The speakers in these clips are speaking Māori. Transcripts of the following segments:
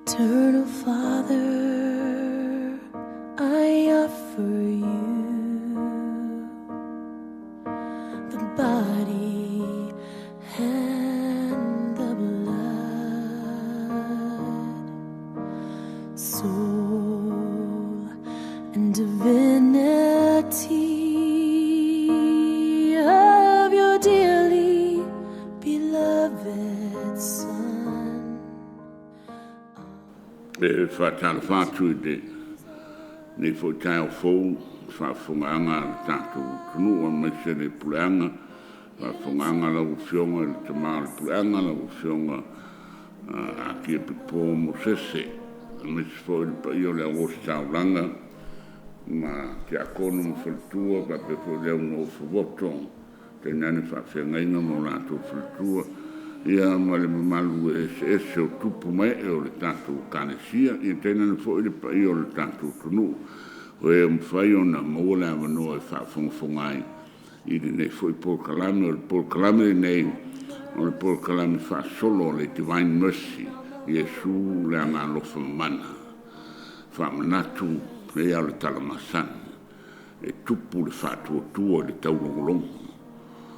Eternal Father, I offer you the body and the blood, soul and divinity of your dearly beloved Son. Whatala whātui de nei fo tai o fou whawhunganga le tātou tunua mai se le puleanga whawhunganga lau whionga le tamā le puleanga lau whionga a kia pipo mo sese mai se fo le pai o le awosi tauranga ma te akono mo whaltua ka pe fo leo no whawoto te nani whawhengainga mo lātou whaltua ia male malu e o tupu mai e o le tātou kanesia ia tēnā na fo i le pai o le tātou tunu o e mwhai o na maua manoa e whaafongafongai i le nei fo i Polokalame o le Polokalame nei o le Polokalame whaasolo le Divine Mercy Iesu le Agaalofa Mamana whaamanatu le au le talamasani e tupu le whaatuatua le taulongolongo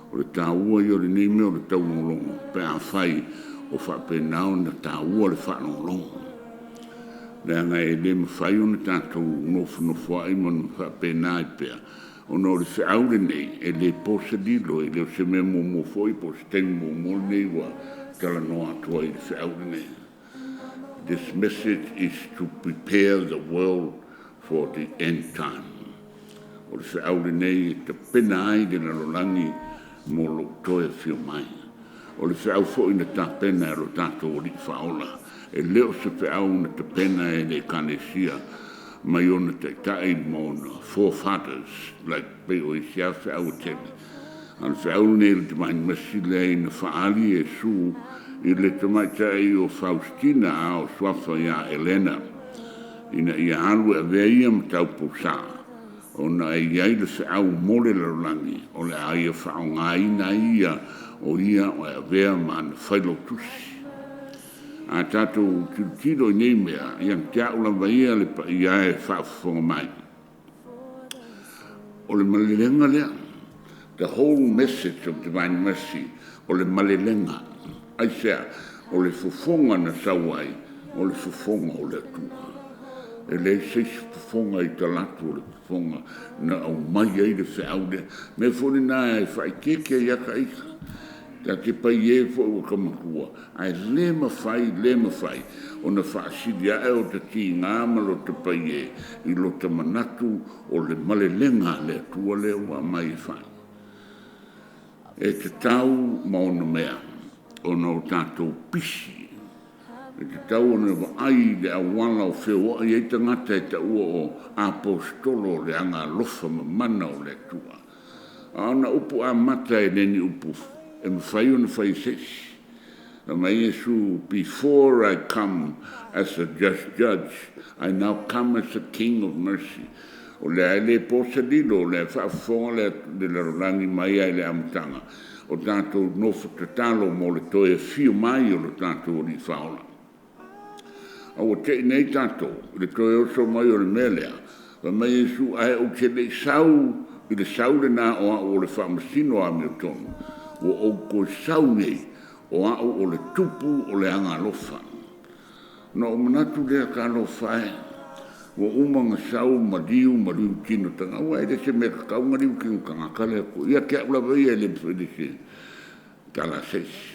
o le tāua i o le nei mea o le taulongolongo pe a whai o whapenao na tāua le whaanongolongo. Le anga e le mawhai o na tātou nofu ai manu whapenao i pea o no le whiaure nei e le posa dilo e le o se mea mo foi po se tengi mo nei wa tala noa atua i le whiaure nei. This message is to prepare the world for the end time. O le whiaure nei te pena ai de na rolangi mo lo toe fio mai. O le whiau fo ina tā pena e lo tātou o rik whaola. E leo se whiau na ta pena e le kanesia mai o na te tae mo na forefathers, like pe o isia whiau temi. Al whiau ne le te mai masi le na whaali e su i le te mai tae o Faustina a o swafa ia Elena. Ina ia alu e veia ma tau pousaa. O na e iai le whiau mole la rolangi, o le aia whaongaina ia, o ia o e vea ma na whailo tusi. A tātou tiro i nei mea, iang tia ula vaia le pa ia e whaafonga mai. O le malilenga lea, the whole message of Divine Mercy, o le malilenga, ai sea, o le fufonga na sawai, o le fufonga o le atua. E le seis fufonga i talatu o le fufonga na au mai ai le whiaude. Me fori nā e whai keke i aka ika. Ta te pai e fo o kamakua. Ai le mawhai. O na whaasidia e o te ki ngāma lo te pai e. I lo te manatu o le malelenga le atua le ua mai e whai. E te tau maona mea. O na o tātou pisi. E te tau o na ai le awala o whio ai e te ngata e te ua o apostolo le Agaalofa Mamana o le tua. A ona upu a mata e neni upu e mwhai o na whai sesi. Na mai Iesu, before I come as a just judge, I now come as a king of mercy. O le ai le posa dilo, le whaafonga le rolangi mai ai le amutanga. O tātou nofu te talo mo le toe fio mai o le tātou o li whaola. Au te nei tātou, le toi oso mai o le melea, wa mai Iesu ai o ke le sau, i le sau le nā o le whamasino a meo tonu, o ko sau nei, o o le tupu o le Agaalofa. No o manatu lea ka alofa e, o umanga sau mariu kino tanga, ua e le se mea kakau mariu kino kangakale ako, ia kia ula vai e le mwhedeke, tala sesi.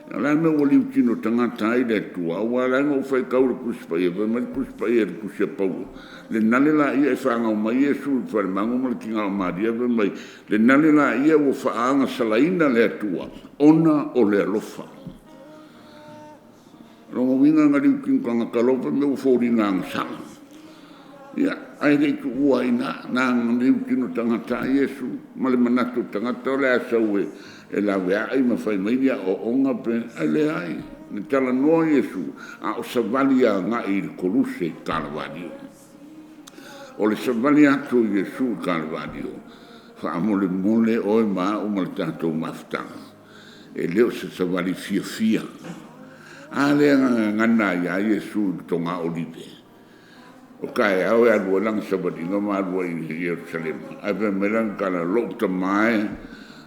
Ala me o liu kino tangata ai le tua, ua la ngau fai kaura kuspa ia, mai kuspa ia le kusia pau. Le nale la ia e whaanga o mai Iesu, whare mango ma le kinga o Maria, mai le nale la ia o whaanga salaina le tua, ona o le alofa. Rongo winga nga liu kino kanga kalofa, me o fōri ngā ngasala. Ia, ai le tu ua ina, nā liu kino tangata Iesu, ma le manatu tangata o le asau e la wea ai ma fai maidia o onga pe ale ai. Ni tala noa Iesu a o savali a nga i le koruse i Kalavario. O le savali atu Iesu i Kalavario. Fa amole mole oe maa o ma le tātou maftanga. E leo se savali fia. Ale ngana ya Iesu tonga olive. O kai au e alua lang sabati nga malua i Jerusalem. Ai pe melang kala lok ta mai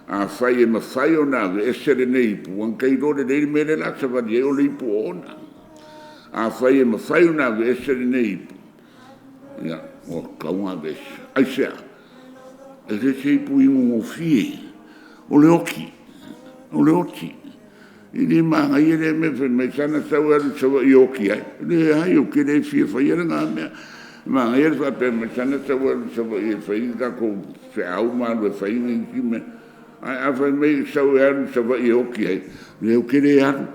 a fai e mawhai o nā e sere nei pu. An kei rore reiri mele la sabati e o le ipu ona. A fai e mawhai o nā e sere nei pu. Ia, o kaunga vese. Ai sea, e le se ipu ingo o fie. O le oki. O le oti. Ini manga i le me sana sau alu sawa i oki ai. Le ai o ke le fie fai era ngā mea. Manga i le pe me sana sau alu sawa i fai ka ko se au malu e fai ngi ki me. Ai a fai me sau alu sawa i oki ai. Le o ke le alu.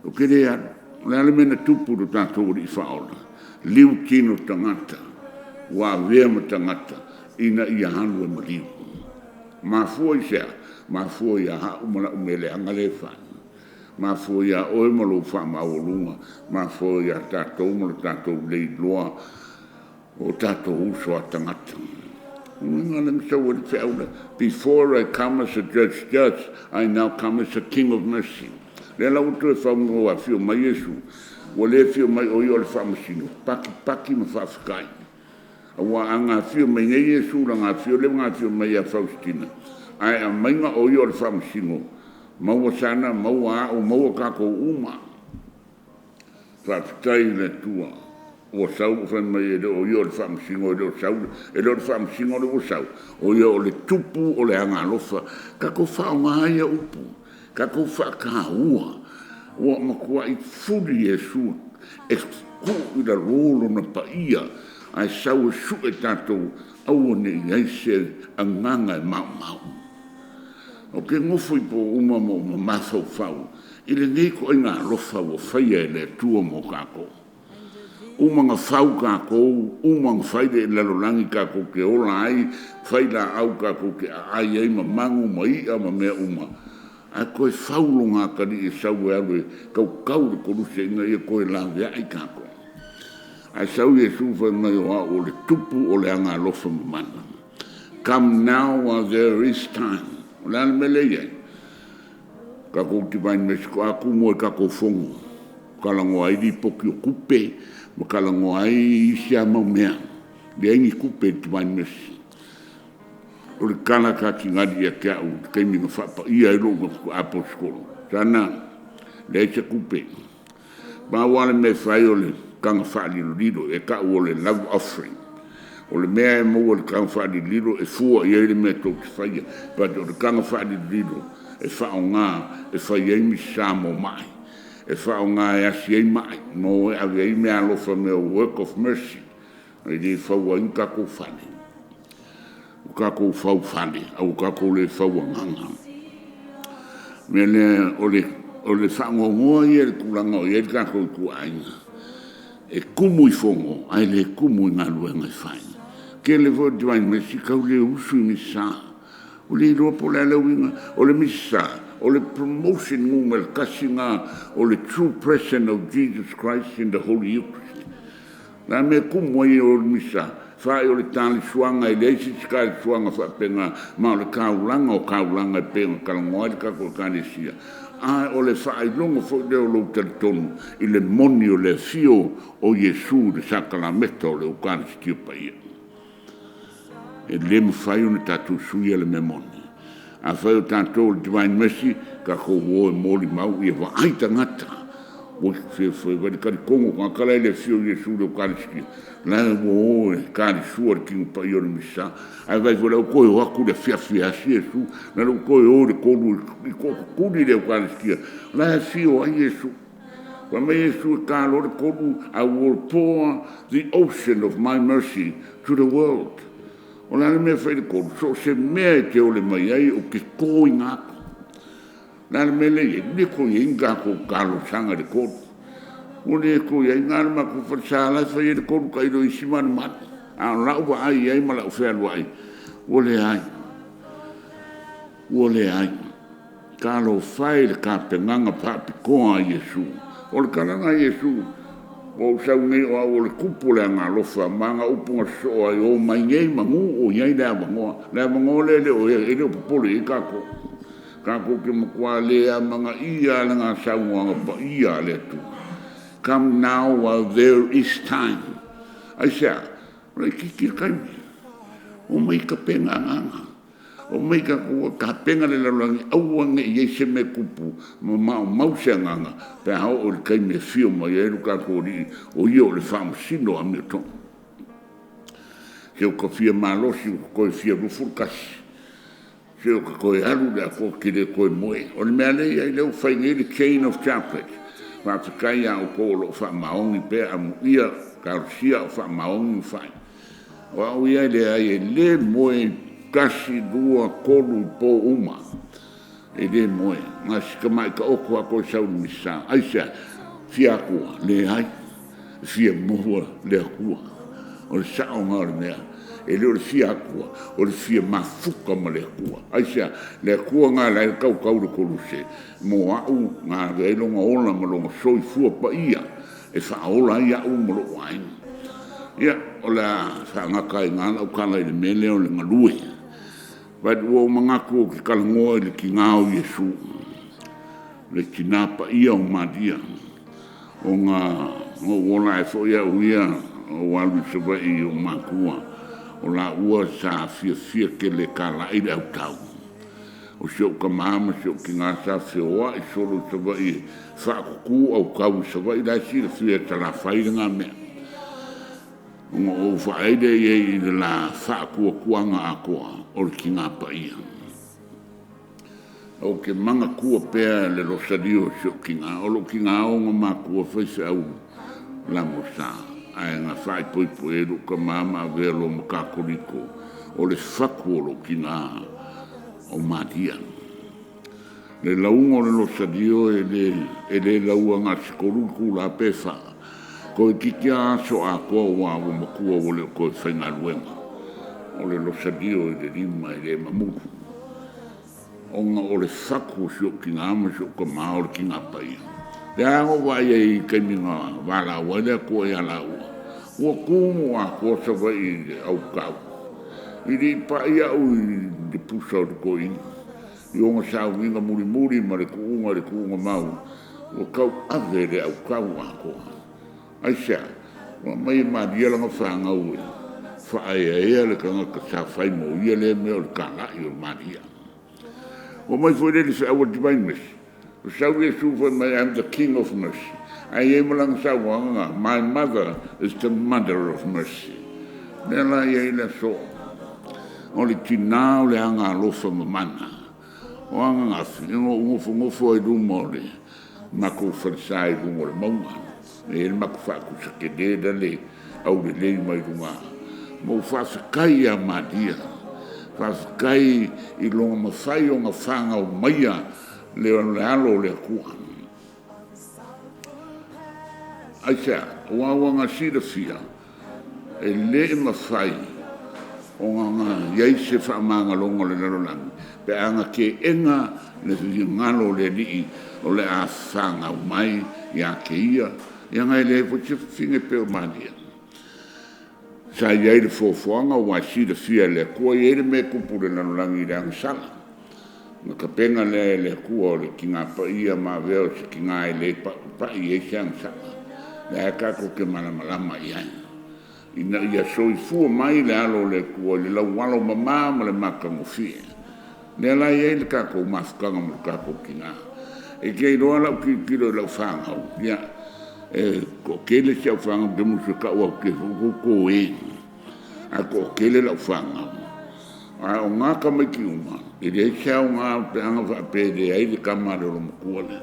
O ke le alu. Le ale mena tupu do tātou i whaola. Liu kino tangata. Wa vea ma tangata. Ina i ahanu e maliu. Ma fua i sea. Ma fua ia ha umana umele angale fa ma fua ia o malo fa ma olunga ma fua ia tatou mo tatou le loa o tatou uso atangata ngana so what it before I come as a judge I now come as a king of mercy le la uto fa mo a fio mai Iesu o le fio mai o yo le fa masino paki ma fa skai wa anga fio mai Iesu nga fio le nga fio mai a Faustina ai a mainga o yo le whamsingo. Maua sana, maua o maua kako uma. Whaptai le tua. O sau whamai e o yo le whamsingo e o sau. E le whamsingo le o sau. O yo le tupu o le Agaalofa. Kako whaonga ia upu. Kako whakaua. O makua i furi Iesu. E ku i la rolo na paia. Ai sau e su e tatou. Au ne i aise anganga e mau. O ke ngofo i po uma mo mafau fau. I le nei ko inga lofa o whaia e le tua mo kako. Uma nga fau kako, uma nga whaide e lalolangi kako ke ola ai, whaida au kako ke ai ai ma mangu ma ia ma mea uma. A koe faulo ngā kari e sau e alu e kau le koruse inga ia koe lawe ai kako. A sau e suwha ngai o le tupu o le Agaalofa Mamana. Come now while there is time. Ola me le ye. Ka ko ti vai me ko aku mo ka ko fongo. Kala ngo ai di poki o kupe, mo kala ngo ai sia mo mea. Le ngi kupe ti vai me. O le kala ka ki ngadi e ka u ke mi fa pa ia e lo ko aposkolo. Sana le se kupe. Ba wala me fai o le kanga fa li lido e ka o le love offering. O le mea e mo le kanga wha di liro e fua i eile mea tau te whaia. But o le kanga wha di liro e wha o ngā e whaia imi sa mo mai. E wha o ngā e asi ei mai. Mo e ave ei mea alofa mea work of mercy. E di whaua in kako whane. O kako whau whane. Au kako le whaua nganga. Mea le o le whango ngoa i e le kulanga o i e le kako i kua ainga. E kumu i fongo. Ai le kumu i ngā luenga i whainga. Ke le vo di mai si ka le usu ni sa o le ro po la winga o le misa o le promotion ngumel kasinga o le true presence of Jesus Christ in the Holy Eucharist na me kumo i o misa fa o le tali suanga i le si ska suanga fa penga ma le kaulanga o kaulanga e penga kalangoi ka ko kanisia a o le fa i longo fo de o lo tonu i le moni o le fio o Iesu de sacramento o le Eucaristia pa ia e le mwhai una tātou sui ale me moni. A whai o tātou le divine mercy, ka ko wo e mori mau i e wa aita ngata. O whai wari kari kongo, kwa kala ele fio Iesu le Eucaristia. La wo e kari sua le kingu pa i ora misa. Ai vai wala o koe o aku le fia asi Iesu. La o koe o le kolu i koko kuri le Eucaristia. La e fio a Iesu. Wa me Iesu e ka lo le kolu, I will pour the ocean of my mercy to the world. O la me fai de kolu, so se mea te ole mai ai o ke koi ngako. La me le ne ko i ngako kalo sanga de kolu. O le ko i ngana ma ko farsala fai de kolu kai do isiman mat. A la wa ai ma la fe lo ai. O le ai. Kalo fai le ka penganga pa ko a Iesu. O le kalanga Iesu. O sau nei o le kupu le Agaalofa manga upunga so ai o mai nei mangu o iai le avangoa. Le avangoa le o e le popolo i kako. Ka ko ke makua lea mga ia le ngā saunga pa ia le tu. Come now while there is time. Ai sea, rei kiki kai. O mai ka penga nganga. O mai ka kua ka penga le lalangi auange i se me kupu ma mau se nganga. Pe hao o le kai me fio mai e ruka kori o io le whamu sino a me ton. Ke o ka fia malosi o koe fia rufurkasi. Se o ka koe alu le a koe kire koe moe. O le mea lei ai leo whainge le chain of chocolate. Whatakai a o kolo o wha maongi pe a mu ia karusia o wha maongi whai. O au ia le ai e le moe kasi dua kolu po uma. E le moe. Nga sika mai ka oko a koe sau misa. Aisea, fia kua le ai. Fia mohua le kua. O le sao ngā le mea. E le o le fia kua. O le fia mafuka ma le kua. Aisea, le kua ngā lai kau kau le koluse. Mo au ngā veilonga ola ma longa soi fua pa ia. E wha ola ia u mo lo waini. Ia, o la whaangaka i ngā lau kala i le mele o le ngalue. Vai ua o mangaku o ki kalangoa i le ki ngāo Iesu. Le kinapa ia o madia. O ngā o wola e fo ia uia o walu sawa i o makua. O la ua sa fia ke le kala i le au tau. O sio ka mama sio ki ngā sa fia oa i solo sawa i whaakuku au kau sawa i la si le fia tala whai ngā mea. O whaeide i le la whaakua kuanga a koa o le ki ngā paia. O ke manga kua pēr le rosario sio ki ngā. O lo ki ngā o ngā makua whaise au la mosa. Ai ngā whai poi poeru ka mama velo makakoriko. O le whaku o lo ki ngā o madia. Le launga o le rosario e le laua ngā sikoruku la pefa. Ko i kikia aso a koa ua o makua o le koe whainga luenga. O le losadio i le rima i le mamuru. O ngā o le whaku sio ki ngā ama sio ka maa o le ki ngā paia. Le ango vai e kaimi ngā wala ua le koa i ala ua. Ua kumu a koa sa vai i le au kau. I li paia au i le pusa o le koe inga. I o ngā sao inga muri ma le kuunga mau. Ua kau ave le au kau a koa. Aisea, wa mai maria langa whaanga ue. Whaea ea le kanga ka sa whai mo ia le mea o le kāngai o maria. Wa mai fwere le sa awa divine mercy. O sau Iesu fwai mai I'm the king of mercy. Ai e malanga sa wanga, my mother is the mother of mercy. Nela ia ila so. O le tinao le Agaalofa Mamana. O anga ngafi, ngofo ai rumo le. Mako wharisai rumo le maunga. E ele maku whaaku sa ke deda le au le lei mai runga. Mo whaafikai a madia. Whaafikai i longa mawhai o ngā whanga o maia le alo le kua. Aisea, wawa ngā sira fia. E le mawhai o ngā iaise whaamanga longa le larolangi. Pe anga ke enga le ngalo le lii o le a whanga o mai ia ke ia. Ia ngai le po te whinge peo madia. Sa iei le fōwhanga o wai da fia le kua i ere me kupure nanulangi le angisala. Nga ka penga le kua o le ki ngā paia ma veo se ki ngā e le pa i e se angisala. Le aka ko ke malamalama i ai. Ina ia soi fua mai le alo le kua le lau walo mamama le maka mo fie. Le ala iei le kako mafukanga mo kako ki ngā. E kei roa lau ki piro lau whangau. Ia. Ko kele se whanga de musu ka ua ke ko e. A ko kele la whanga. A o ngā kamaki uma. E rei sao ngā peanga whapede ai le kamare o mkuale.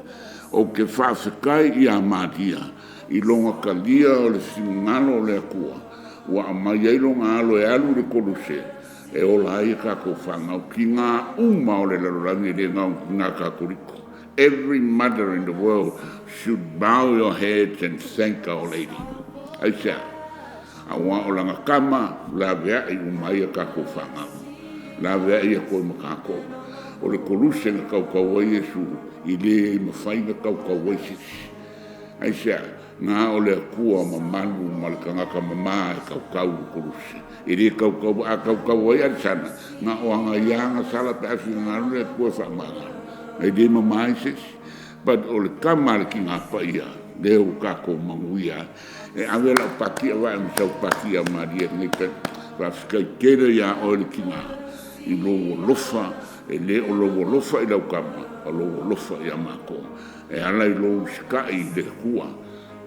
O ke whawhikai i a matia. I longa kalia o le singalo o le kua. Wa mai ai longa alo e alu le koluse. E ola ai ka ko whanga. Ki ngā uma o le larorangi le ngā kakoriko. Every mother in the world should bow your heads and thank Our Lady. Aisea, awa o langa kama, la vea i umai a kako whanga. La vea i a koe makako. O le koluse na kau kau Iesu, i le i mawhai na kau kau sisi. Aisea, ngā o le kua mamanu, malakangaka mama e kau kau koluse. I le kau kau a kau kau arisana, ngā o anga ianga sala pe afi ngā le kua whamanga. e le mamai se but o le kama le ki ngā paia le o kako manguia e avela pakia vai msau pakia maria ni ka whaskai kere ia o le ki ngā i logo lofa e le o logo lofa i lau kama o logo lofa i amako e ala i logo skai de kua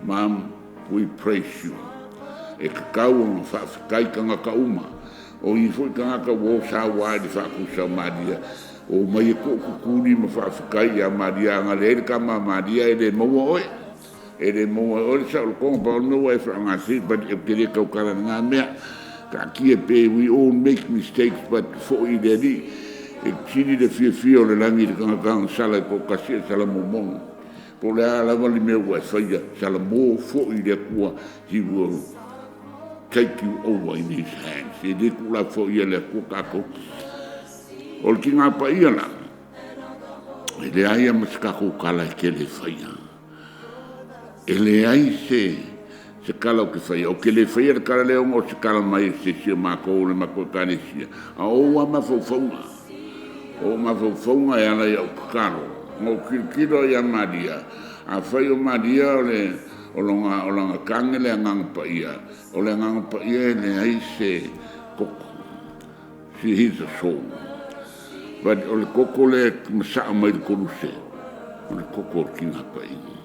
mam we praise you e kakau o whaskai kanga ka uma o i fui kanga ka wo sa wai de whakusa maria o mai e kukuri ma whaskai a maria nga le kama maria e le maua oe e le maua oe sa o konga pa no e whangasi but e kere kau kara ngā mea ka kia pe we all make mistakes but for i le ni e tini de fia o le langi de kanga kanga sala ko kasia sala momong po le ala wali mea ua whaia sala mo fo i le kua he will take you over in his hands e le kula fo i le kua kako o le ki ngā pa ia la e le aia maskako kala ke le whaia e le ai se kala o ke whaia o ke le whaia le kala leo mo se kala mai se sia mako o le mako kane sia a o a mawhauwhaunga o mawhauwhaunga e ala i au kakaro o kirikiro i a maria a whai o maria o longa kange le angang pa ia o le angang pa ia le ai se koko si he's a soul but o le koko le masaa mai le koruse o le koko o ki ngā pa ia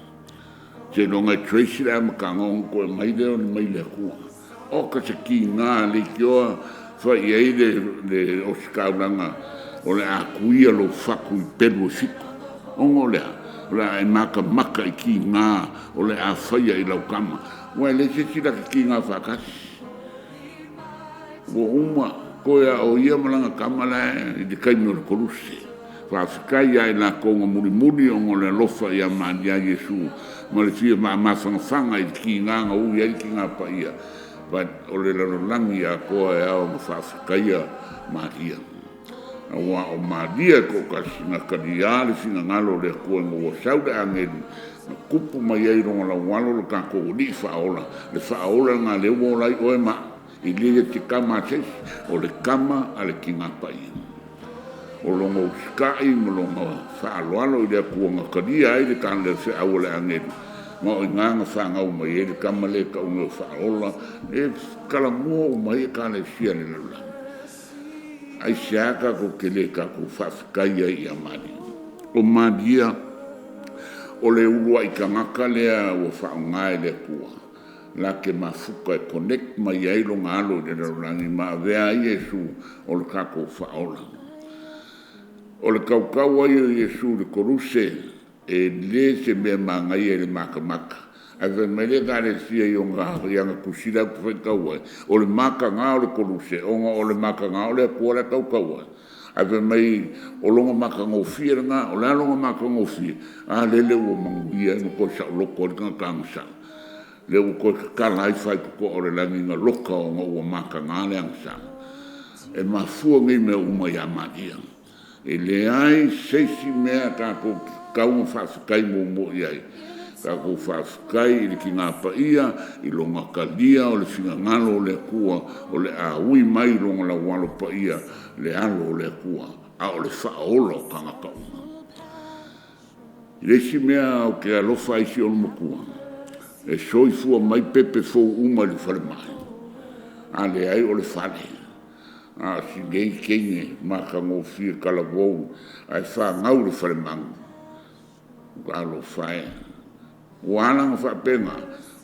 se longa tracy le amakanga o koe mai le o le mai le kua o ka se ki ngā le kioa whai ei le o sikauranga o le a kuia lo whaku i peru fiku ongo lea o le a maka i ki ngā o le a whaia i lau kama wai le se sila ki ngā whakasi o uma koe a o ia malanga kama le i te kaimi o le koruse whaafikai ai la konga muri ongo le lofa i a maria Iesu ma le fia mawhangawhanga i ki ngā ngā ui ai ki ngā pa ia but o le larolangi a koe a o whaafikai a maria wa o maria ko kasina kadiale singa ngalo le ko ngo saude angelu kupu mai ai ronga la walo lo ka ko ni faola nga le wo lai o ma i le te kama se o le kama ale kinga pai o lo ngo skai mo lo ngo fa lo alo le ko nga kadia ai le kan le se au le angelu mo nga fa nga o mai le kama le ka ngo faola e kala mo mai ka le sia le la ai siaka ko kele ka ko whawhikai ai a mari. O maria, o le urua i ka ngaka lea o whaongai le kua. La ke mafuka e connect mai ai lo ngalo de rangi ma vea Iesu o le kako whaola. O le kaukau ai o Iesu le koruse e le se mea mangai e le maka. Ave mele gare sia i o ngā rianga kusira ku whaikau ai. O le maka ngā o le koruse, o le maka ngā o le kuara kaukau ai. Ave mai o longa maka ngofia ngā, o le longa maka ngofia. A lele ua manguia, no ko sa loko o le kangsa. Le ua ko kala ai whai ko o le langi ngā loka o ngā ua maka ngā le angsa. E mafua ngai mea umai a maria. E le ai seisi mea kako kaunga whawhikai mo iai. Ka ko whawhikai i ki ngā paia, i longa kalia o le whina ngalo o le kua, o le a ui mai longa la walo paia, le alo o le kua, a o le whaola o kanga kaunga. I resi mea o ke alofa isi o lumakua, e soifua mai pepe fou uma le whare mai, a le ai o le whare, a si gei kenge, maka ngō whia kalavou, ai wha ngau le whare mangu, ka alo whae, Wālanga whapenga,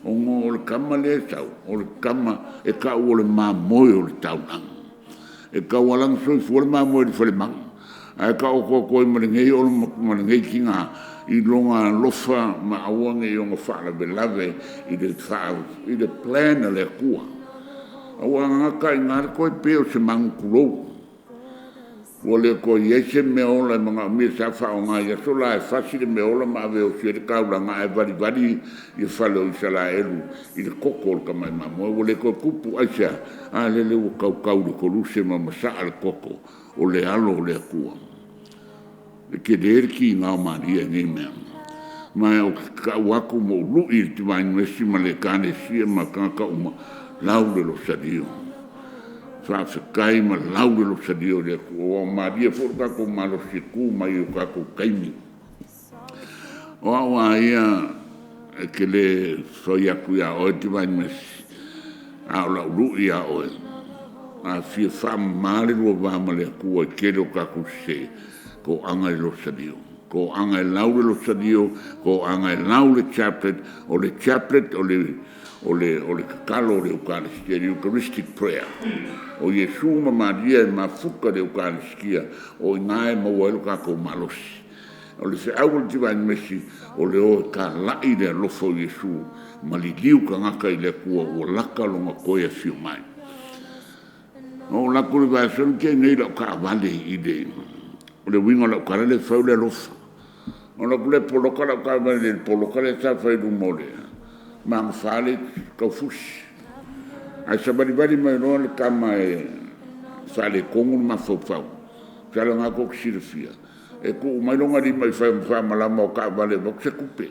o ngō le kama le tau, o le kama e ka ua le māmoe o le tau nang. E ka walang soi fua le māmoe le whare mang. E ka o koi marengei o le marengei ki ngā, i longa lofa ma awange i onga whaalawe lave i le plana le kua. Awa ngaka i ngāre koe peo se mangu kulou. Ua le ko iese mea ola mga mea sa whao ngā ia so la e whasi le mea ola ma veo sia le kaura ngā e vari i whale o isa la elu i le koko o le kamai mamoe. Ua le ko kupu aisa a le le ua kau le koruse ma masaa le koko o le alo o le akua. Le ke le ki ngā maria ngai mea. Ma o ka waku mo lui i te wainwesi ma le kane sia ma kaka uma lau le lo sadio. Whawhikai ma lau le lo sadio le akua. O maria fōrka ko malo siku mai o kako kaimi. O awa ia ke le whaiaku ia o te mai mesi. A o lau ru ia o e. A fia whaam maare rua vama le kua i kere o kaku se. Ko anga i lo sadio. Ko anga i lau le lo sadio. Ko anga i lau le chaplet. O le chaplet o le kakalo o le Eucharistia. Le Eucharistic prayer. O Iesu ma Maria e mafuka le Eucharistia. O ingae mawailu kako malosi. O le se awal ti vai mesi o le o ka lai le lofo Iesu ma li liu ka ngaka i le kua o laka longa koea fiu mai. O lako le vai son ke nei lau ka avale i le o le winga lau ka le fau le lofa. O lako le poloka lau ka avale le poloka le sa fai du mole. Ma ngafale ka fusi. Ai sabari bari mai roa le kama e fale kongu ma fau fau. Kala ngako kisirafia. E ku mai longa di mai fai malama o ka vale mo se kupe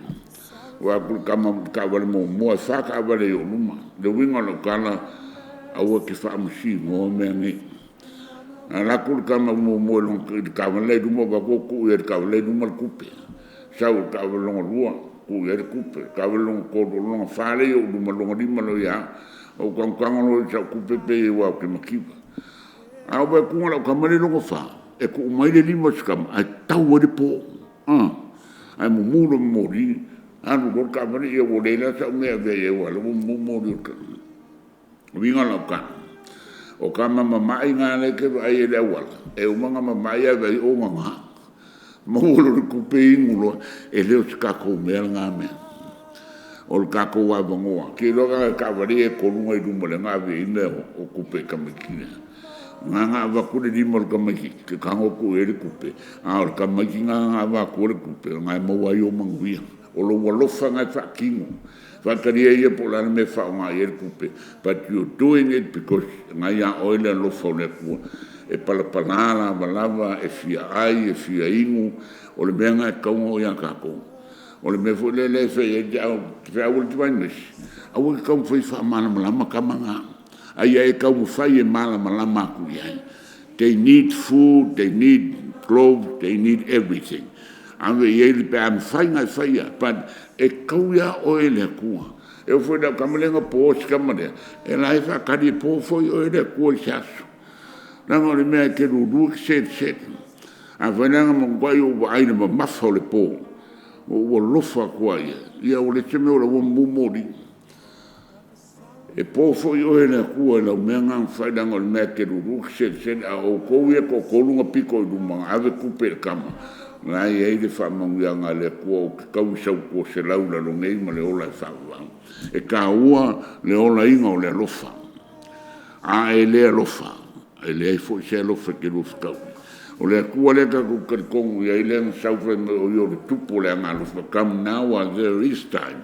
wa ku kama ka vale mo fa ka vale yo luma de winga lo kala au ke fa musi mo me ni ala ku kama mo long ka vale du mo ba ku e ka vale du mo kupe sa u ka vale long rua ku e kupe ka vale long ko long fa le yo du mo long di mo lo ya o kan lo sa kupe pe wa ke makiba au ba ku lo ka mali long fa e ko mai le lima skam ai tau o de po ai mo mulo mori anu ko ka mari e o le la sa me ve e wa lo mo mori ka winga la ka o ka mama mai nga le ke ai le wa e o manga mama ia ve o manga mo lo ku pe ingulo e le ska ko me nga me o ka ko wa bongo ke lo ka vari e ko lu ngai du mo le nga ve ine o ku pe ka me kina nga va ku di mo ka mai ke ka ngo ku e kupe a ka mai nga va ku le kupe nga mo wa yo manguia o lo lo fa nga fa kingo fa ka ri e po la me fa nga e kupe but you doing it because nga ya oil lo fa le ku e pala panala balava e fia ai e fia ingu o le benga ka ngo ya ka ko o le me fo le fe e ja fa ultima nes a wo ka fa mana mala ka manga ai e ka mo fai e mala malama ku ai they need food they need clothes they need everything ave ye le pe am fai but e kauya o ele ku e foi da kamalenga po skamade e lai fa ka di po foi o ele ku chasu na mo le me ke ru set a venanga mo goi o ai na ma fa le po o lofa ku ai ia o le teme o le mo mori e po fo yo ena ku la menga fa dang ol meke ru se a o ko ye ko lunga piko du ma ave ku per kama na ye de fa mo nga le ku ka u sa ku se la ula lo nei ma le ola fa wa e ka ua le ola inga o le lofa a e le lofa e le fo se lofa ke lu ska o le ku le ka ku ka ko ye le sa fa o yo le tupo le nga lofa come now and there is time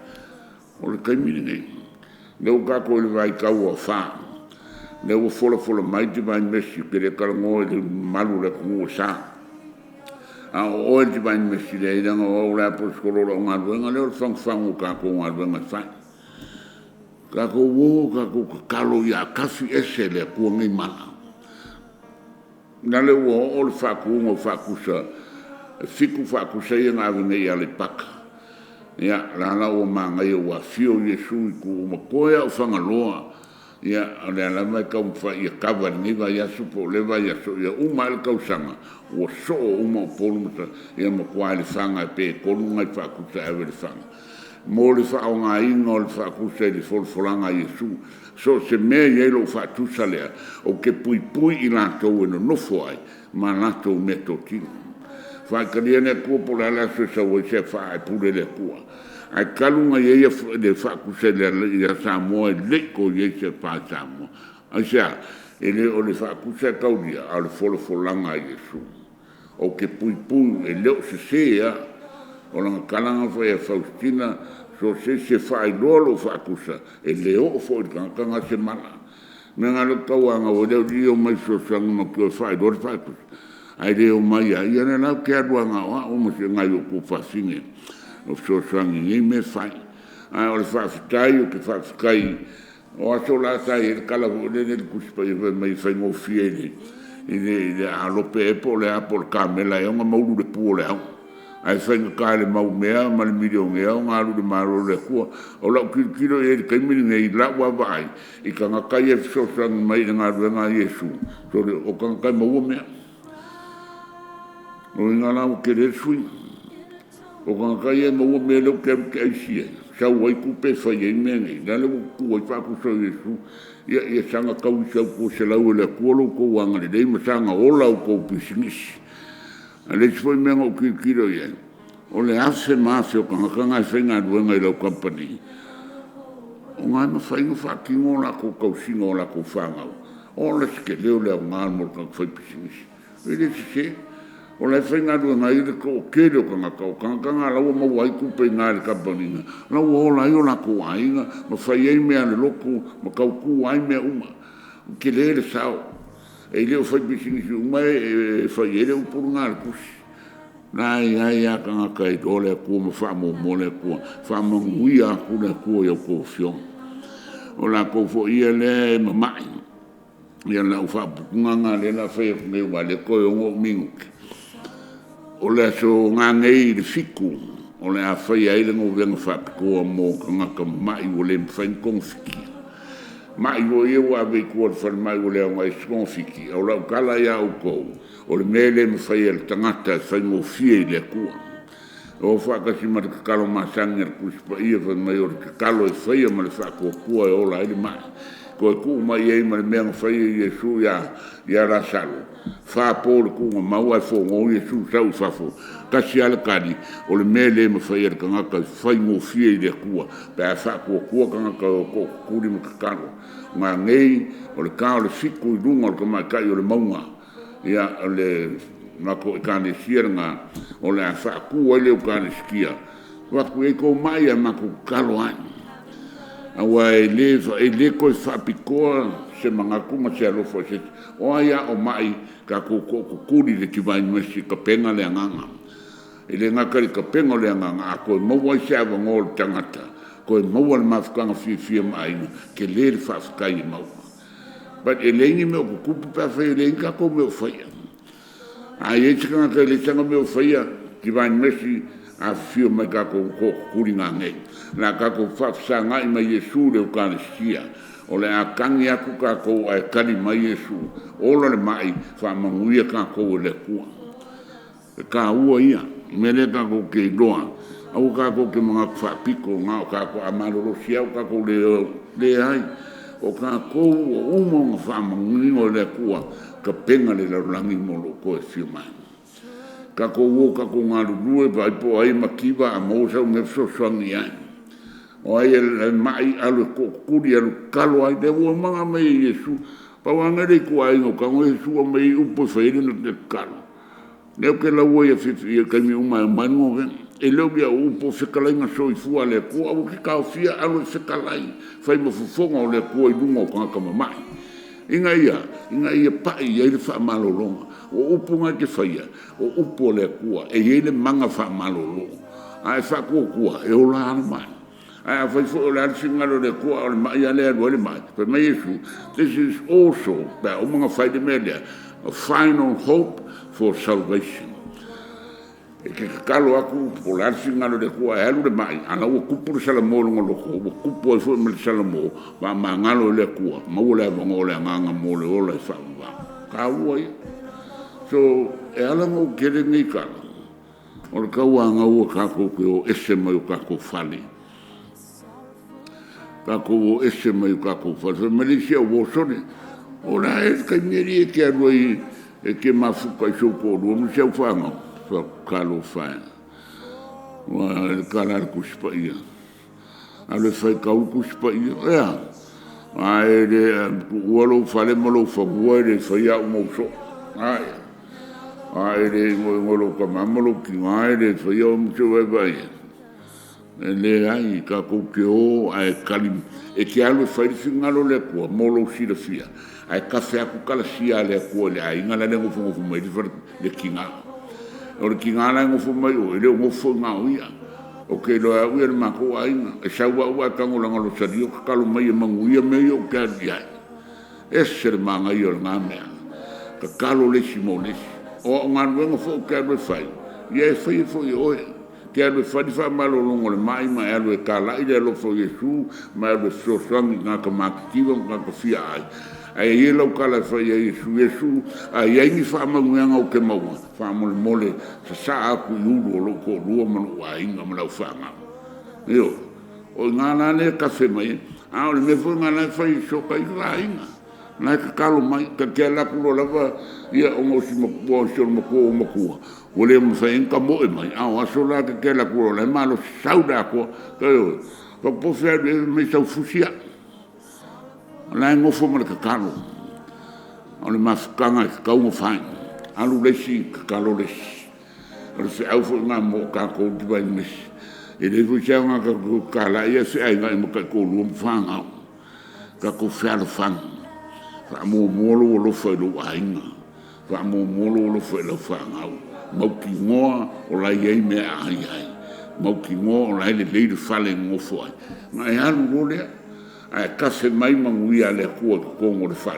o le kai mi le o kako le vai kau a wha. Le o fola mai te vai mesi ke le karango le malu le kungu sa. A o te vai mesi le idanga o le apos korora o ngā ruenga le o whangwhangu kako o ngā ruenga whai. Kako wo kako kalo ia kafi ese le kua ngai mana. Na le o le whakuunga whakusa fiku whakusa ia ngā vene ia le paka. Ya la o manga yo wa fio Iesu ku mo koea o fangaloa ya la mai ka fa ia kava ni va ya supo le va ya so ya mal ka usanga o so o mo polu ya mo kwa le fanga pe ko lunga fa ku sa ave le fanga mo le fa o nga ino le fa ku se le fol folanga Iesu so se me ye lo fa tu sale o ke pui i la to no foi ma la to metoti fa kaliene ku po la so sa wo se fa pure le ku ai kalunga ye de fa ku se le ya sa mo le ko ye se fa sa mo a sa ele o le fa ku se ka udia al folo folanga Iesu o ke pui e le se ya o la kalanga fo e Faustina so se fa i lolo fa ku sa e le o fo ka nga se mala me nga lo ka wa nga o de o mai so sa mo ko fa i do fa ku ai le o mai ya ia na ke adu nga o mo se nga yo ku fa sine o so sangi ni me fai a o fa fikai o ke fa fikai o aso la sai el kala de del kuspa e mai fai mo fiele e a lo pe po le apol camela e un maulu de po le ai whainga kāle mau mea, ma le milio ngea, o ngā rure maro le kua, o lau kiro e kaimiri ngei la wa vai, i ka ngakai e fisosang mai ngā rure ngā Iesu, so le o ka ngakai maua mea. O ngā lau ke re sui, o ka ngakai e maua mea leo ke aisia, sau wai kupe whai e mea ngei, nā leo ku wai whaku so Iesu, ia sanga kau i sau ko se lau le kua lo ko wanga le dei, ma sanga o lau ko pisingisi. Ale foi mengo kiro ye. O le afe mafe o kanga whainga ruenga i lau company. O ngai ma whainga whakingo la ko kausingo la ko whangau. O le sike leo leo ngā mo kanga whaipisimis. Ele se se. O le whainga ruenga i le ko kere o kanga kau. Kanga lau ma wai kupe ngā le company. Lau o la i o la ko ainga. Ma whai ei mea le loko. Ma kau ku ai mea uma. Ke le sao. E leo whai bisingi umai e whai ere upuru ngā le kusi. Nai ai a kanga kai dole kua ma wha mo le kua. Wha ma ngui a kua kua iau kua whiong. O la kua fo ia le ma mai. Ia lau wha pukunga ngā le la whai ngei wa le koe o ngō minguki. O le so ngā ngei le fiku. O le a whai ai le ngō venga wha pikoa mō kanga ka mai o le mwhain kong whikia. Mai o ia wa vei kua whare mai o lea ngai skonfiki. Au lau kala ia au kou. O le mele me whai el tangata whai ngō fia i lea kua. O whakasi ma te kakalo masangi ar kuspa ia whai mai o le kakalo e whai ma le whakua kua e ola ele mai. Ko e kuu mai ei ma le mea whai e Iesu ia rasalo. Whapō le kua maua e whongo Iesu sau whafo. Kasi ala kani o le mele me whai el kangaka whai ngō fia i lea kua. Pea whakua kua kangaka o kuri ma kakalo. Ngā ngei o le kao le fiku i runga o le kamai kai o le maunga. Ia o le mako e kane sieringa o le a whaku o le o kane skia. Waku e kou mai a mako kalo ai. Awa e le koe whapikoa se mga kuma se alofa se. O aia o mai ka kukuri le ki vai mesi ka penga le anganga. E le ngakari ka penga le anganga a koe maua se awa ngō le tangata. Koe maua le mawhukanga fia mai ke le le whawhukai i maua. But e leingi meo kukupu pa whai leingi ka kou meo whaia. A e tikanga ka le tanga meo whaia ki vai mesi a fia mai ka kou kuri ngā ngei. Nā ka kou whawhusa ngai mai Iesu leo kāne skia. O le a kangi aku ka kou ai kani mai Iesu. Ola le mai whamanguia ka kou le kua. E ka ua ia. Mele ka kou ke doa. Au ka ko ke mga whapiko ngā o ka ko amaroro siau ka ko le ai. O ka ko o umo ngā whamangingo le kua ka penga le larulangi molo ko e whio mai. Ka ko uo ka ko ngā rurue pa ipo ai makiwa a mausau me fsoswangi ai. O ai e mai alu ko kuri alu kalo ai te ua mga mei Iesu. Pa wangere ko ai ngō ka ngō Iesu a mei upo whaere na te kalo. Leo ke la ua ia whiwhi e kaimi umai manu o gen. E leo kia upo whikalainga soifua le kua au ki kao fia alu whikalai. Whai mafufonga o le kua i lunga o kangakama mai. Inga ia pai ia ile wha malolonga. O upo ngai te whaia. O upo le kua e ile manga wha malolonga. Ai wha kua e o la ana mai. Ai whai fo o le alisi ngalo le kua o le mai a lea le mai. Whai mai Iesu, this is also, pa o mga whai de melea, a final hope for salvation. E ke kakalo aku po larsi ngalo le kua e alu le mai. Ana ua kupu le salamo longa loko. Ua kupu e fo me le salamo. Ma ngalo le kua. Ma ua le avango le anganga mo le ola e whaua. Ka ua ia. So e alango kere ngai kala. O le kaua anga ua kako ke o ese mai o kako whale. Kako o ese mai o kako whale. So Malaysia o wosone. O la e kai meri e ke arua e ke mafuka i soko rua. Mse au whangau. Agaalofa. Wa le kala kuspa ia. Ale fai kau kuspa ia. Ea. Ai le ualo fale malo fa buere fai au mo so. Ai. Ai le ngolo ka mamalo ki ai le fai au mo so vai. Le ai ka ko ke o ai kalim e ki alu fai singalo le ko molo si le fia. Ai ka fa ku kala sia le ko le ai ngala le ngo fu mai le kinga. O le ki ngana ngofo mai o ele ngofo ngā uia. O ke loa uia le mako aina. E saua ua kangolanga lo sario ka kalo mai e manguia mei o kia diai. E se le mangai o le ngā mea. Ka kalo lesi mo lesi. O ngā nuenga fo o kia rue fai. Ia e whai fo i oe. Ke alu e whani wha malolongo le mai, mai alu e kāla i le alo fo Iesu, mai alu e sosangi ngā ka makitiwa, ngā ka fia ai. Ai e lau kala whai a Iesu, a iengi wha manguanga o ke maua, wha mole mole, sa sa aku i uru o loko rua manu a inga malau wha ngā. Eo, o ngā nane ka whe mai, a o le me fo ngā nane whai soka i rā inga. Nai ka kalo mai, ka kia laku lo lava, ia o ngosi makua, o sior makua o makua. O le mwhai inka moe mai, au aso la ka kia laku lo, le malo sauda koa, ka eo, ka pofea me sau fusia. Nai ngofo mana ka kalo. O le mafukanga ka kaunga whai, alu lesi ka kalo lesi. O le se au fo ngā mo ka kou tibai mesi. E le fu sia ngā ka kala ia se ai ngai mo ka kou luam whangau. Ka kou whialo whanga. Fa mo molo lo fa lo ainga fa mo molo lo fa lo fa ngau mau ki ngoa o la ye me ai ai mau ki ngoa o la le le fa le ngo fo ai alu lo le ai ka se mai mangu ia le ko ngo le fa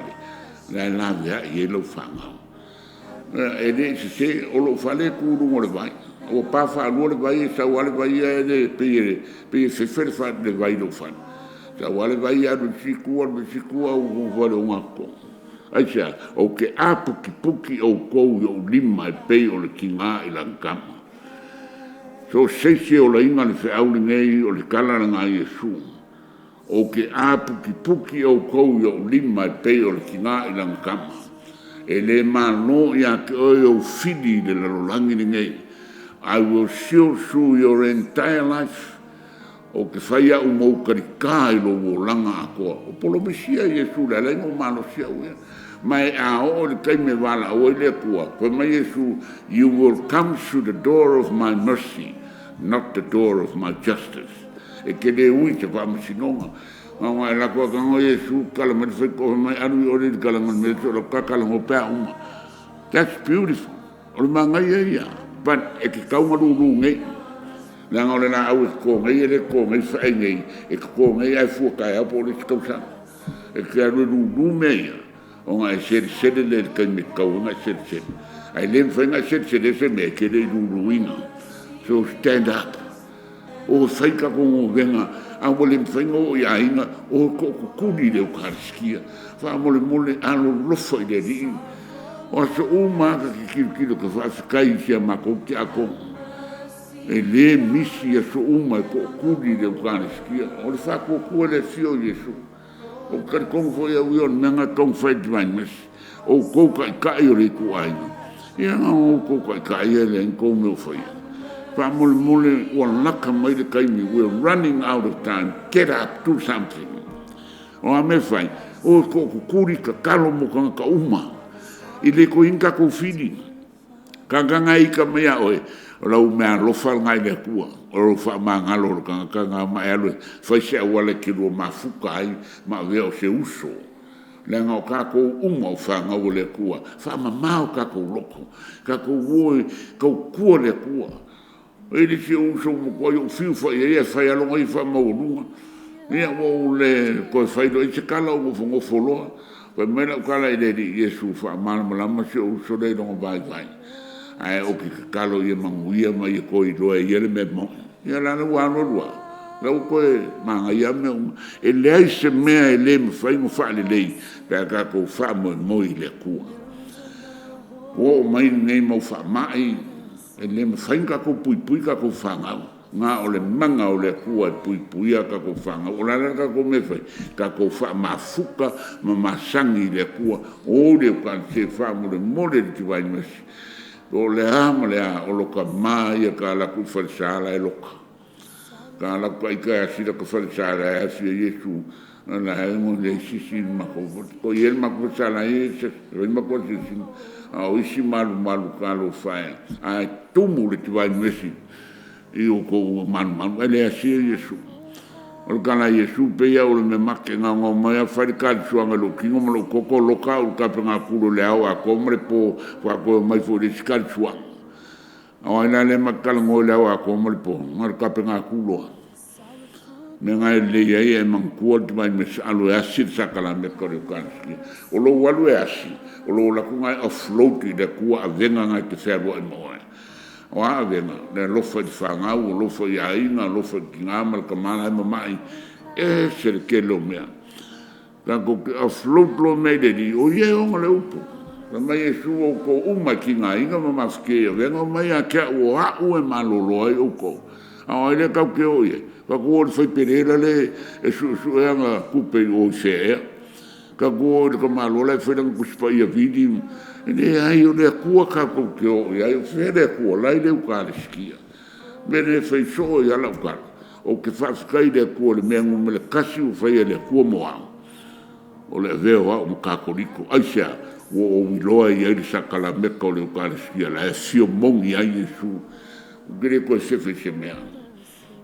le la ya ye lo fa ngau e de se o lo fa le ku ngo le vai o pa fa lo le vai sa wa le vai e de pe se fa le vai lo fa sa wale vai adu sikua o vale o ngako. Aisha, o ke a puki o kou o lima e pei o le kinga i langkama. So seisi o la inga le whiauli ngei o le kalana ngā Iesu. O ke a puki o kou o lima e pei o le kinga i langkama. E le mano i a ke oi o fidi le lalolangi ngei. I will shield through your entire life. O ke whaia u mou karika i lo langa a koa. O polo mesia Iesu le lai mo malo sia ue. Mai a o le kai me wala o le kua. Koe mai Iesu, you will come through the door of my mercy, not the door of my justice. E ke le ui te wha masinonga. Ngā e la kua kango Iesu, kala mai whaiko mai anu i ore kala ngan me to la kakala ngo pēa uma. That's beautiful. O le mangai e ia. But e ke kaunga ruru ngei. Nā ngau le nā au e ko ngai e le ko ngai whae ngai, e ko ngai ai fuakai au po le skausan. E kia ruru mea, o ngā e sere le kai me kau, ngā sere. Ai le mwhai ngā sere se mea ke le ruru inga. So stand up. O whai ka kongo venga, a mo le mwhai ngō i a inga, o ko kukuri le o kariskia. Wha mo le alo lofa i le ri. O aso o maka ki kilo ka whaafikai sia mako ki a kongo. E le misi a so uma e kukuri le ukariskia. O le whako kua le fio Iesu. O kari kongo foi au ion menga kongo whai divine mesi. O kouka i kai o le ku aina. Ia ngā o kouka i kai e le nkou meo whai. Wha mole ua laka mai le kaimi. We're running out of time. Get up, do something. O a me whai. O kukuri ka kalo mo ka uma. I le ko inka ko fili. Ka kanga ika mea oe. O lau mea lofa ngai le kua. O lau wha maa ngalo o kanga mai alue. Whai se awale ki rua maa fuka ai. Maa veo se uso. Le ngau kako uma o wha ngau le kua. Wha ma mao kako loko. Kako uoe kau kua le kua. E li se uso mo kua yo fiu whai e whai alonga i wha maurunga. Ia wau le koe whai do i se kala o mo whango wholoa. Wai mena ukala i le di Iesu wha malama se uso le rongo vai vai. Ai o ki kalo ia manguia mai e koi roa i ele me mo. Ia lana wano rua. Lau koe manga ia me e lei se mea e le me whai mo whaale lei. Pea kako wha mo e moi le kua. O mai nei mau wha mai. E le me whai kako pui kako wha ngau. Ngā o le manga o le kua e pui kako wha ngau. O lana kako me whai. Kako wha mafuka ma masangi le kua. O le kan se wha mo le mole le tiwai mesi. O le ama le a o loka mai e ka laku wharisala e loka. Ka laku aika asira ka wharisala e asira Iesu. Ana e mo le sisi mako. Ko i el mako wharisala e se. Roi mako sisi. A o isi malu ka lo whae. A tumu le tiwai mesi. I o ko malu. E le asira Iesu. O le kala Iesu peia o le me make ngā ngā mai a wharikari suanga lo kingo ma lo koko loka o ka pe ngā kuro le au a komre po whako mai fo le sikari suanga. A waina le makala ngō le au a komre po ngā ka pe ngā kuro. Me ngai le iei e mangkua ti mai me alo e asir sakala me kore o kanski. O lo walu e asi. O lo laku ngai offloati le kua a venga ngai te wherua e moe. o a venga le lofa i whangau, lofa i ainga, lofa i ngama, le kamana e mamai, e se le ke lo mea. Ka ko a float lo mei de di, o ye onga le upo. Ka mai e su o ko uma ki ngā inga ma mafke, venga mai a kia o a ue malolo ai o ko. A o ele kau ke o ye, ka ko o le whai perera le, e su e anga kupe o se ea. Ka ko o le ka malola e whenang kuspa i a vidi, e ai o le kua ka ko ke o ia o fere kua lai le uka le skia me le fai so ia la uka o ke whafkai le kua le mea ngume le kasi o fai le kua moa o le veo o makakoriko aisea o wiloa i ai le sakala meka o le uka le skia la e fio mongi ai Iesu o gire koe sefe se mea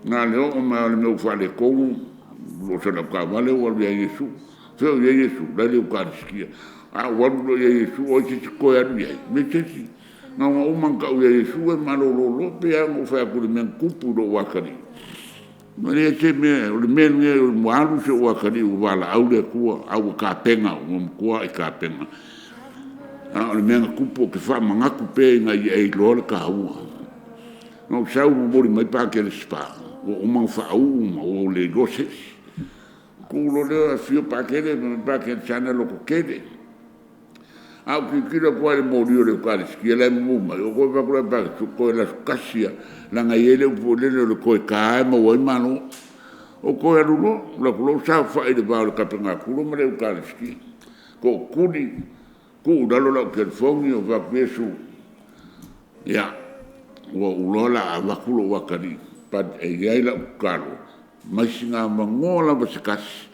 ngā leo o mea le meu whale kongu o sana ka vale o le Iesu feo i Iesu lai le uka le skia a waru ya Iesu o te ko ya ni me te si na o man ka ya Iesu e malolo pe a mo fa ku men kupu do wakari ma le te me o le men nge o malu se wakari o wala au le ku au ka penga o ku ai ka penga a le men kupu ke fa manga ku pe nga i lo le ka u no sa u mo mai pa ke le spa o man fa u o le goses ku lo le fio pa ke le pa ke chana lo ko kede au ki kira koe le morio le kare skia le muma o koe pakura pake tu koe la sukasia la ngai ele upo lele le koe kae ma wai mano o koe alulo la kulo sa whae le pao le kapenga kulo ma le kare skia ko kuni ku udalo la kelfongi o vapesu ya ua ulola a wakulo wakari pat e iai la ukalo maisinga mangola vasekasi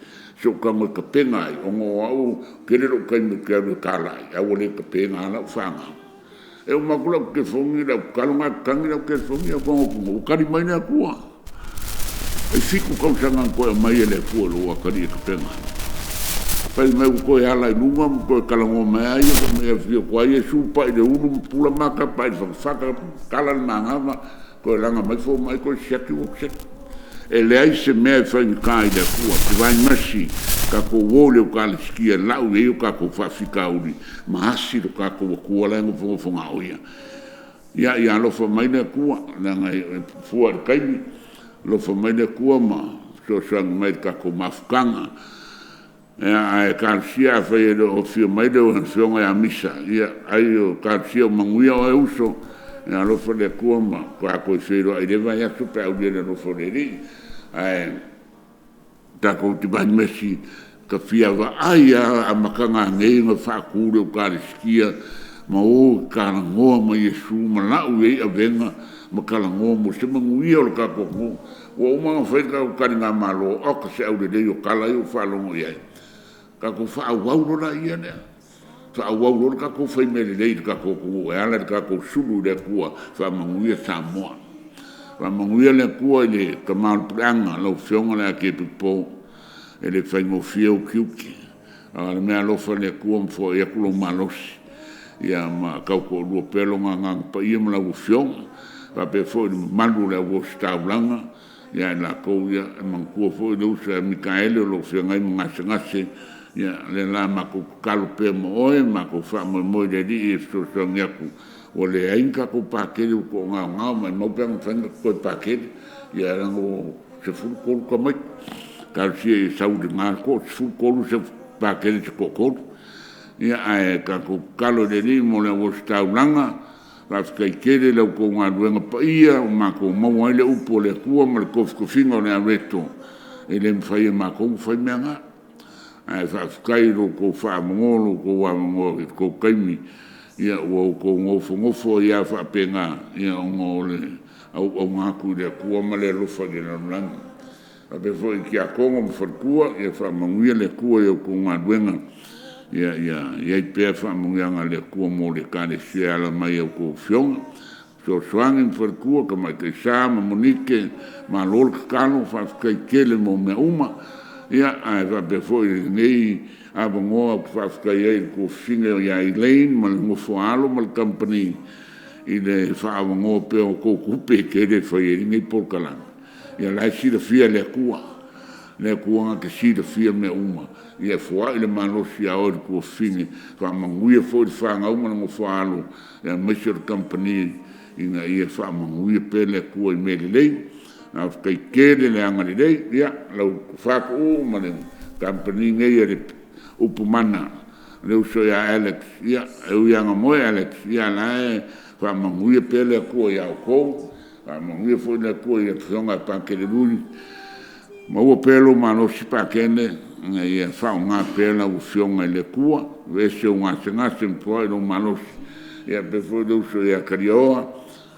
so ka mo ka penga o ngo au kele ro ka me ka kala ya wole ka penga la fanga e o makula ke fongi la kalunga kangi la ke fongi ko o kari mai na kua e fiku ka sanga ko mai ele ko lo ka ri ka penga pai me ko ya la numa ko kalunga mai ko me fio ko ai su pa de unu pula maka pa fa kala manga ko langa mai fo mai ko shaki o shaki e le ai se mea whai kai le kua, te vai masi, ka ko wole o ka le skia lau e o ka ko whawhika uri, ma hasi o ka ko kua lengo whonga oia. Ia lofa mai le kua, langa e fua le kaimi, lofa mai le kua ma, so sang mai ka ko mafukanga, e ka sia whai e o fio mai le o whionga e a misa, ia ai o ka sia o manguia o e uso, na lofa le kua ma ka ko sero ai le vai aso pe au le lofa le ri ai ta ko ti ban mesi ka fia va ai a makanga ngai ma fa ku le ka skia ma o ka ngo ma Iesu ma la u e a venga ma ka ngo mo se ma ngui o ka ko o ma fa ka nga malo o ka se au le o kala o fa lo mo ia ka ko fa au lo la ia ne fa au lo ka ko fa me le ka ko e ala ka ko sulu le kua fa manguia sa mo fa manguia le kua le ka mal pranga lo fionga le ke pipo e le fa mo fio kiuki ala me lo fa le kua fo e kulo malos ia ma ka ko lo pelo nga pa ia ma lo fionga va pe fo malu le wo sta blanga ia la ko ia man ko fo le usa Micaele lo fionga ngase ya le la ma ko kalu pe mo e ma ko fa mo de di so so nyaku o le ainka ko pa ke ko nga ma mo pe mo fan ko pa ke ya rango se fu ko ko mai ka si sa u de ma ko fu ko se pa ke ko ko ya ai ka ko kalu de di mo le wo sta blanga la ka ke le ko nga duenga pa ia ma ko mo le upo le ku mo le ko fingo le areto ele mfai ma ko fai me nga ai fa kairo ko fa mongolo ko wa mongolo ko kaimi ia o ko ngofo ia fa penga ia ngole au ngaku de ko male lo fa de lan a be fo ki a ko mo fa ko ia fa manguia le ko ia ko ngaduenga ia pe fa manguia le ko mo le kane sia la mai ko fiong so swang for ko ka mai ke sa monike ma lol kano fa kai kele mo me uma ia ai va be foi nei a bongo fa kai ko finge ia Elaine mal mo foalo mal company i le fa bongo pe ko kupe ke de foi nei Polokalame ia la si de fia le kua ke si de fia me uma ia foi le malo si a or ko finge fa manguia foi fa nga uma mo foalo ia Mr. company Inga ia whamanguia pele kua I mele lei. Nga whakai kere le anga le lei. Ia, lau whako o ma le company ngai e le upumana. Leu so ia Alex. Ia, eu ianga moe Alex. Ia lae whamanguia pele kua ia o kou. Whamanguia fo le kua ia tionga pankele luni. Maua pelo malo si pakene. Nga ia whao ngā pela u fionga le kua. Vese o ngā ngase mpoi lo malo si. Ia pefo leu so ia karioa.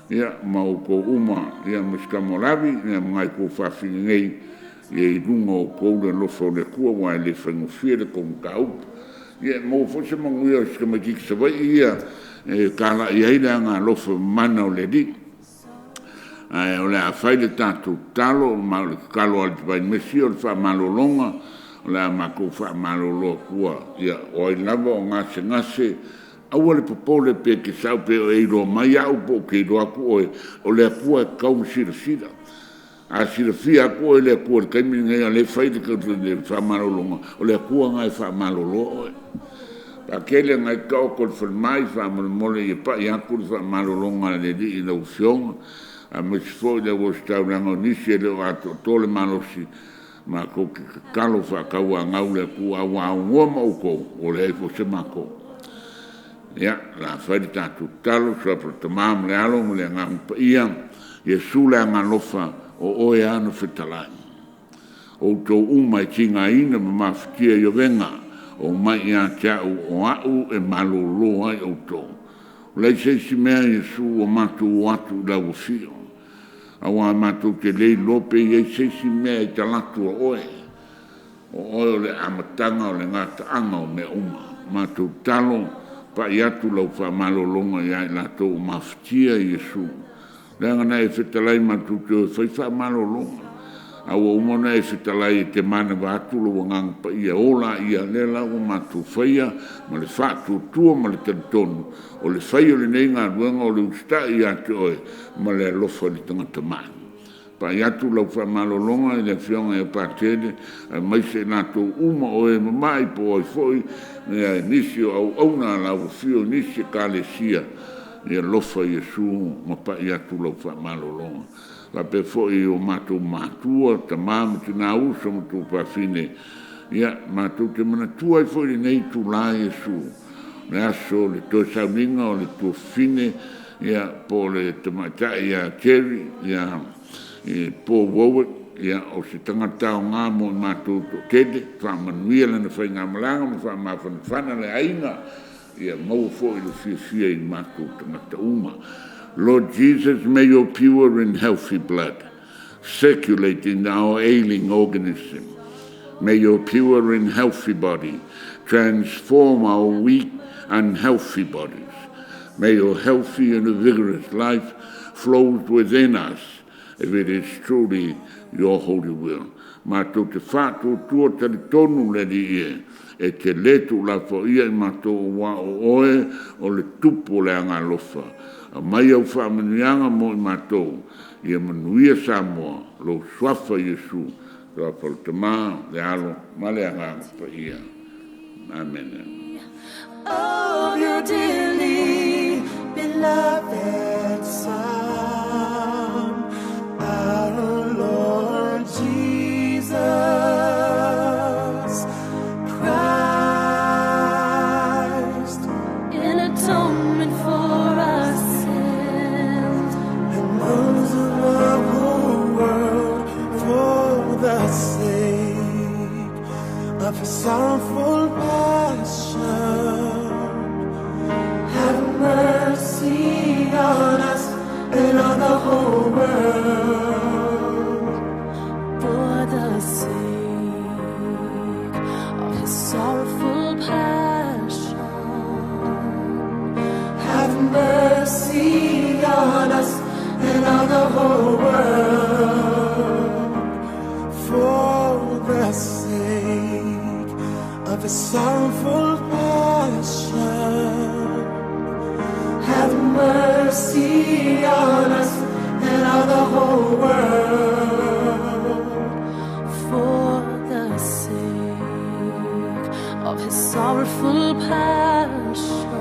Ia mau ko uma ia miskamolavi ia ngai ko whawhingi ngai ia I runga o koura lofo le kua wai le whangofia le kong kau ia mau fose mangu ia skamakiki sawai ia kala ia ila ngā lofo mana o le di o le a whai le tātou talo ma le kalo al tivai mesi o le wha malolonga o le a mako wha maloloa kua ia o I lava o ngase ngase aua le popole pe ke sau pe o eiro mai au po ke iro aku o le akua e kau sira. A sira fia aku o le akua le kaimi ngai a le whaide ka le whamarolonga. O le akua ngai whamarolo Pa kele ngai kau kol whalmai whamaromole I pa I aku le whamarolonga le di I lau fionga. A mesifo le wo stau lango nisi e le o ato tole malosi. Ma ko ke kalo whakau a ngau le akua awa au ngoma uko o le eifo se mako. Ia, la whaere tātou talo, sopra ta māma le alo, mo le ngā mpa ia, Iesu le Agaalofa o oe anu whetalai. O tō umai tinga ina ma mawhitia I o venga, o mai ia tiau o au e malolo ai o tō. Lei seisi mea Iesu o mātou o atu la o fio. Awa mātou te lei lope I seisi mea I talatu o oe. O oe o le amatanga o le ngata anga o me uma. Mātou talo, pa iatu lau wha malolonga ia I lato o mawhitia Iesu. Lenga na e whetalai matutu e whai malolonga. Awa umona e whetalai te mana watu lo ngang pa ia ola ia lela o matu whaia ma le whatu tua ma le teritonu. O le whai o le neinga ruanga o le usta I ate oe ma le alofa li tangata mai. Pa iatu lau wha malolonga I le whionga e pātene mai se nato uma o e mamai po oi foi nisi o au na lau fio nisi kālesia ia lofa Iesu ma pa iatu lau wha malolonga. La pe foi o mātou mātua ta māma tina usa ma tu pāwhine ia mātou te manatua I foi nei tu la Iesu. Le aso le toi sauninga o le tu fine ia po le tamaita ia keri ia e po wowe ia o se tangata o ngā mo I mātou to kede whamanuia lana whai ngā malanga ma whamawhanawhana le Aiga ia mau fo I le fia I mātou tangata uma. Lord Jesus, may your pure and healthy blood circulate in our ailing organism. May your pure and healthy body transform our weak and healthy bodies. May your healthy and vigorous life flow within us if it is truly your holy will. Mātou te whātou tua tari tonu le di e te letu la fo ia I mātou wa o oe o le tupo le Agaalofa. A mai au whaamanuianga mo I mātou ia manuia Samoa lo swafa Iesu la faltama le alo ma le Agaalofa ia. Amen. Of your dearly beloved Son, our Lord Jesus Christ, in atonement for our sins, and those of the whole world, for the sake of His sorrowful passion. Have mercy on us and on the whole world, for the sake of His sorrowful passion. Have mercy on us and on the whole world, for the sake of His sorrowful passion. Have mercy on us and on the whole world, for the sake of His sorrowful passion.